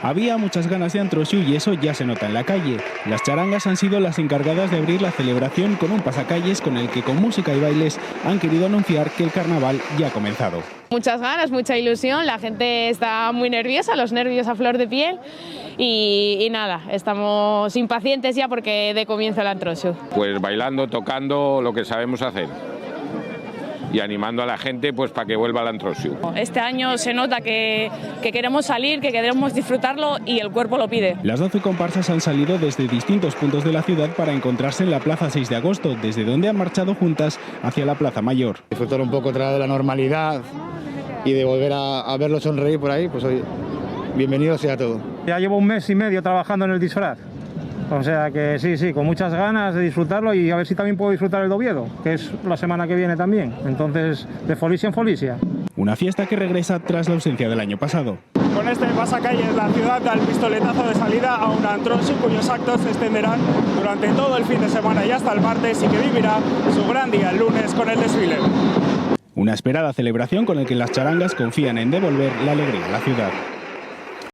Había muchas ganas de Antrosiu y eso ya se nota en la calle. Las charangas han sido las encargadas de abrir la celebración con un pasacalles con el que con música y bailes han querido anunciar que el carnaval ya ha comenzado. Muchas ganas, mucha ilusión, la gente está muy nerviosa, los nervios a flor de piel y nada, estamos impacientes ya porque de comienzo el Antrosiu. Pues bailando, tocando, lo que sabemos hacer. Y animando a la gente pues para que vuelva al Antrosiu. Este año se nota que queremos salir, que queremos disfrutarlo y el cuerpo lo pide. Las 12 comparsas han salido desde distintos puntos de la ciudad para encontrarse en la Plaza 6 de Agosto, desde donde han marchado juntas hacia la Plaza Mayor. Disfrutar un poco otra vez de la normalidad y de volver a verlo sonreír por ahí, pues hoy bienvenido sea todo. Ya llevo un mes y medio trabajando en el disfraz. O sea que sí, con muchas ganas de disfrutarlo y a ver si también puedo disfrutar el de Oviedo, que es la semana que viene también. Entonces, de Folicia en Folicia. Una fiesta que regresa tras la ausencia del año pasado. Con este pasacalles, la ciudad da el pistoletazo de salida a un Antrosiu cuyos actos se extenderán durante todo el fin de semana y hasta el martes y que vivirá su gran día el lunes con el desfile. Una esperada celebración con la que las charangas confían en devolver la alegría a la ciudad.